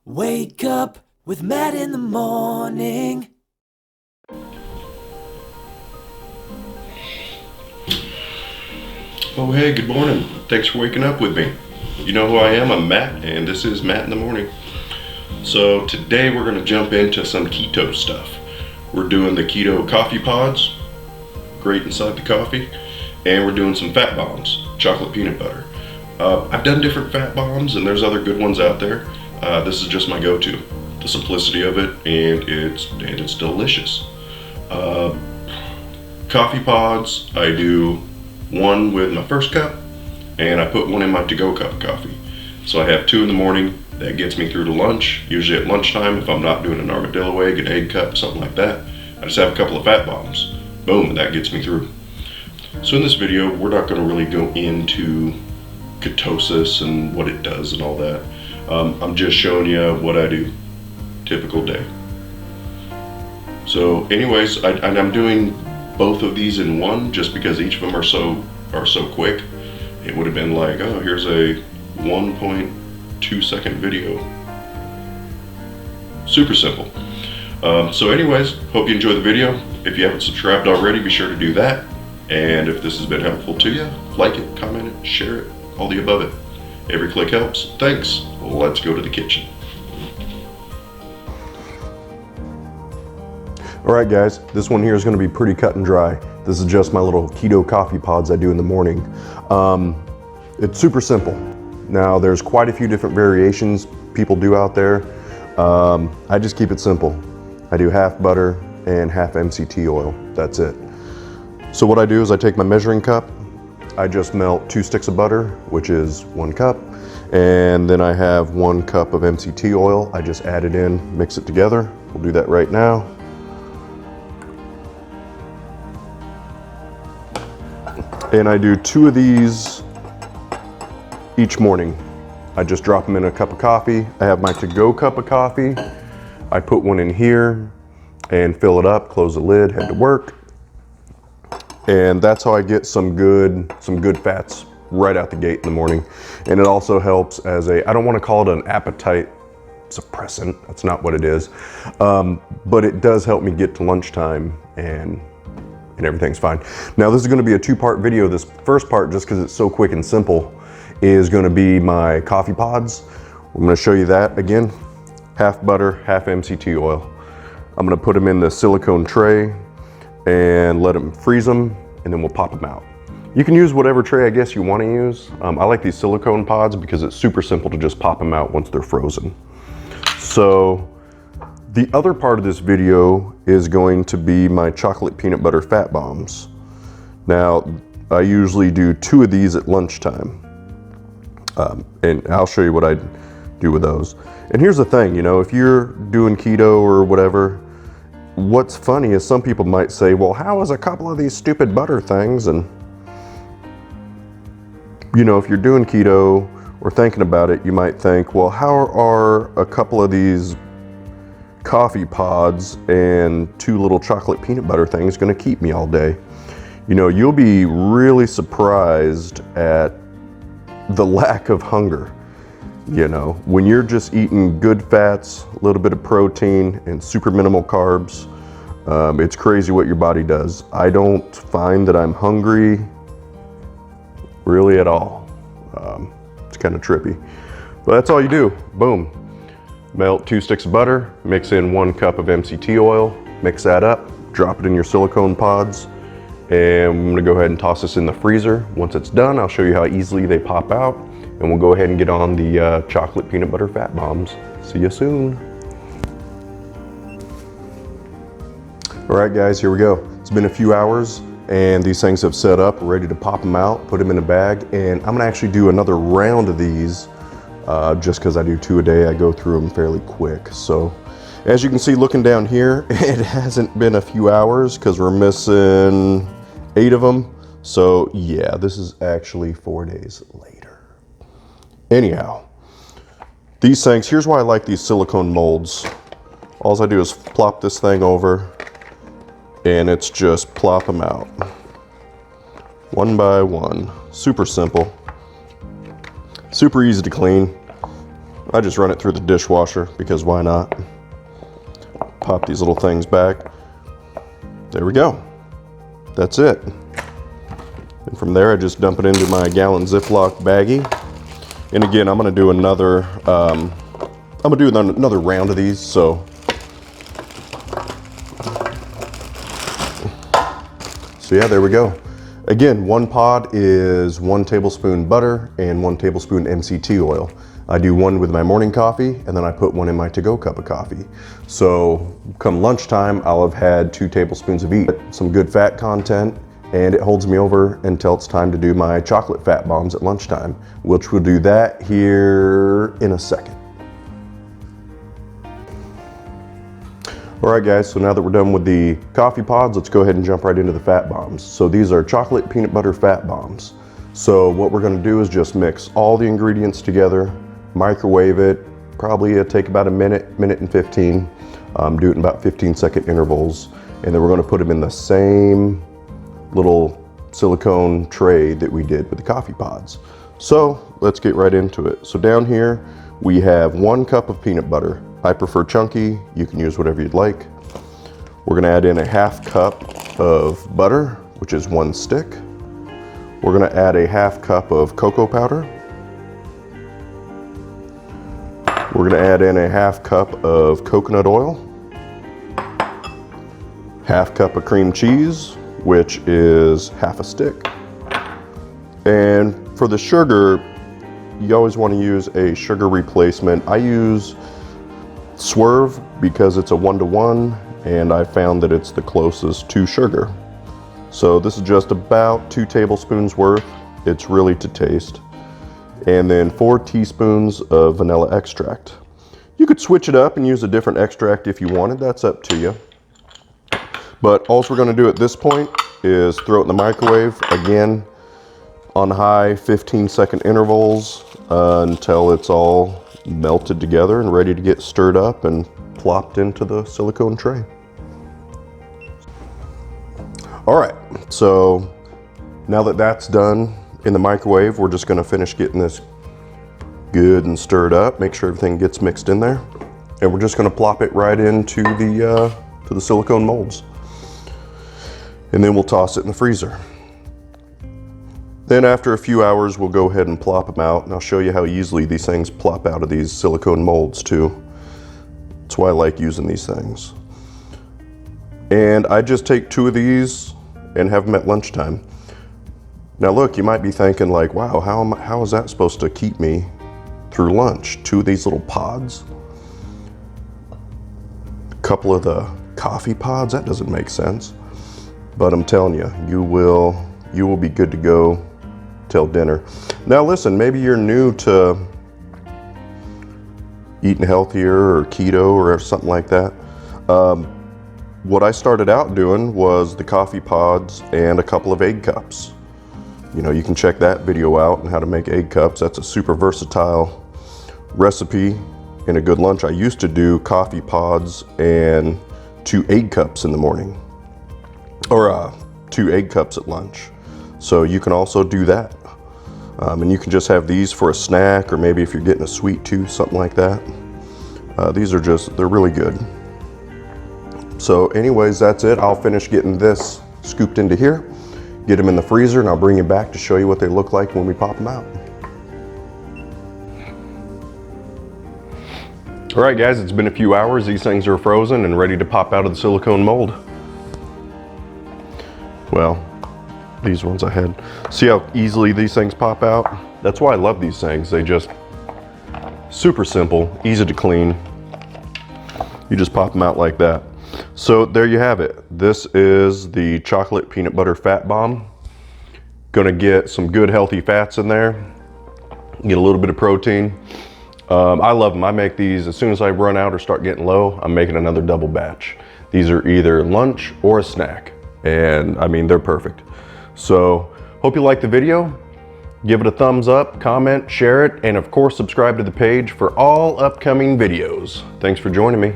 Wake up with Matt in the morning. Oh hey, good morning. Thanks for waking up with me. You know who I am, I'm Matt, and this is Matt in the Morning. So today we're going to jump into some keto stuff. We're doing the Keto Coffee Pods, great inside the coffee, and we're doing some fat bombs, chocolate peanut butter. I've done different fat bombs and there's other good ones out there. This is just my go-to. The simplicity of it, and it's delicious. Coffee pods, I do one with my first cup, and I put one in my to-go cup of coffee. So I have 2 in the morning. That gets me through to lunch. Usually at lunchtime, if I'm not doing an armadillo egg, an egg cup, something like that, I just have a couple of fat bombs. Boom, and that gets me through. So in this video, we're not going to really go into ketosis and what it does and all that. I'm just showing you what I do. Typical day. So anyways, I'm doing both of these in one just because each of them are so quick. It would have been like, oh, here's a 1.2 second video. Super simple. So anyways, hope you enjoy the video. If you haven't subscribed already, be sure to do that. And if this has been helpful to you, like it, comment it, share it, all the above it. Every click helps. Thanks. Let's go to the kitchen. Alright guys, this one here is going to be pretty cut and dry. This is just my little keto coffee pods I do in the morning. It's super simple. Now there's quite a few different variations people do out there. I just keep it simple. I do half butter and half MCT oil. That's it. So what I do is I take my measuring cup, I just melt 2 sticks of butter, which is 1 cup, and then I have 1 cup of MCT oil. I just add it in, mix it together. We'll do that right now. And I do 2 of these each morning. I just drop them in a cup of coffee. I have my to-go cup of coffee. I put one in here and fill it up, close the lid, head to work. And that's how I get some good fats right out the gate in the morning. And it also helps as I don't want to call it an appetite suppressant. That's not what it is. But it does help me get to lunchtime and everything's fine. Now this is going to be a 2-part video. This first part, just because it's so quick and simple, is going to be my coffee pods. I'm going to show you that again. Half butter, half MCT oil. I'm going to put them in the silicone tray and let them freeze them, and then we'll pop them out. You can use whatever tray I guess you want to use. I like these silicone pods because it's super simple to just pop them out once they're frozen. So the other part of this video is going to be my chocolate peanut butter fat bombs. Now, I usually do 2 of these at lunchtime. And I'll show you what I do with those. And here's the thing, you know, if you're doing keto or whatever, what's funny is some people might say, well, how is a couple of these stupid butter things? And, you know, if you're doing keto or thinking about it, you might think, well, how are a couple of these coffee pods and 2 little chocolate peanut butter things going to keep me all day? You know, you'll be really surprised at the lack of hunger. You know, when you're just eating good fats, a little bit of protein, and super minimal carbs, it's crazy what your body does. I don't find that I'm hungry really at all. It's kind of trippy, but that's all you do. Boom. Melt 2 sticks of butter, mix in 1 cup of MCT oil, mix that up, drop it in your silicone pods, and I'm gonna go ahead and toss this in the freezer. Once it's done, I'll show you how easily they pop out, and we'll go ahead and get on the chocolate peanut butter fat bombs. See you soon. All right guys, here we go. It's been a few hours and these things have set up. We're ready to pop them out, put them in a bag, and I'm gonna actually do another round of these. Just because I do 2 a day, I go through them fairly quick. So as you can see looking down here, it hasn't been a few hours because we're missing 8 of them. So yeah, this is actually 4 days later. Anyhow, these things, here's why I like these silicone molds. All I do is plop this thing over and it's just plop them out. One by one, super simple. Super easy to clean. I just run it through the dishwasher because why not? Pop these little things back. There we go. That's it. And from there, I just dump it into my gallon Ziploc baggie. And again, I'm gonna do another another round of these, so yeah, there we go. Again, one pod is 1 tablespoon butter and 1 tablespoon MCT oil. I do one with my morning coffee, and then I put one in my to-go cup of coffee. So come lunchtime, I'll have had 2 tablespoons of each, some good fat content, and it holds me over until it's time to do my chocolate fat bombs at lunchtime, which we'll do that here in a second. All right guys, so now that we're done with the coffee pods, let's go ahead and jump right into the fat bombs. So these are chocolate peanut butter fat bombs. So what we're gonna do is just mix all the ingredients together, microwave it, probably take about a minute, minute and 15. Do it in about 15-second intervals. And then we're gonna put them in the same little silicone tray that we did with the coffee pods. So let's get right into it. So down here, we have 1 cup of peanut butter. I prefer chunky, you can use whatever you'd like. We're gonna add in a 1/2 cup of butter, which is 1 stick. We're gonna add a 1/2 cup of cocoa powder. We're gonna add in a 1/2 cup of coconut oil. 1/2 cup of cream cheese, which is 1/2 a stick. And for the sugar, you always wanna use a sugar replacement. I use Swerve because it's a 1-to-1, and I found that it's the closest to sugar. So this is just about 2 tablespoons worth. It's really to taste. And then 4 teaspoons of vanilla extract. You could switch it up and use a different extract if you wanted, that's up to you. But all we're gonna do at this point is throw it in the microwave, again, on high 15-second intervals until it's all melted together and ready to get stirred up and plopped into the silicone tray. All right, so now that that's done in the microwave, we're just gonna finish getting this good and stirred up, make sure everything gets mixed in there. And we're just gonna plop it right into the silicone molds. And then we'll toss it in the freezer. Then after a few hours, we'll go ahead and plop them out, and I'll show you how easily these things plop out of these silicone molds too. That's why I like using these things. And I just take 2 of these and have them at lunchtime. Now look, you might be thinking like, wow, how is that supposed to keep me through lunch? 2 of these little pods? A couple of the coffee pods? That doesn't make sense. But I'm telling you, you will be good to go till dinner. Now listen, maybe you're new to eating healthier or keto or something like that. What I started out doing was the coffee pods and a couple of egg cups. You know, you can check that video out on how to make egg cups. That's a super versatile recipe and a good lunch. I used to do coffee pods and 2 egg cups in the morning, or 2 egg cups at lunch. So you can also do that. And you can just have these for a snack, or maybe if you're getting a sweet tooth, something like that. These are they're really good. So anyways, that's it. I'll finish getting this scooped into here, get them in the freezer, and I'll bring you back to show you what they look like when we pop them out. All right guys, it's been a few hours. These things are frozen and ready to pop out of the silicone mold. Well, these ones I had. See how easily these things pop out? That's why I love these things. They just, super simple, easy to clean. You just pop them out like that. So there you have it. This is the chocolate peanut butter fat bomb. Gonna get some good healthy fats in there. Get a little bit of protein. I love them. I make these as soon as I run out or start getting low, I'm making another double batch. These are either lunch or a snack. And I mean, they're perfect. So hope you liked the video. Give it a thumbs up, comment, share it, and of course subscribe to the page for all upcoming videos. Thanks for joining me.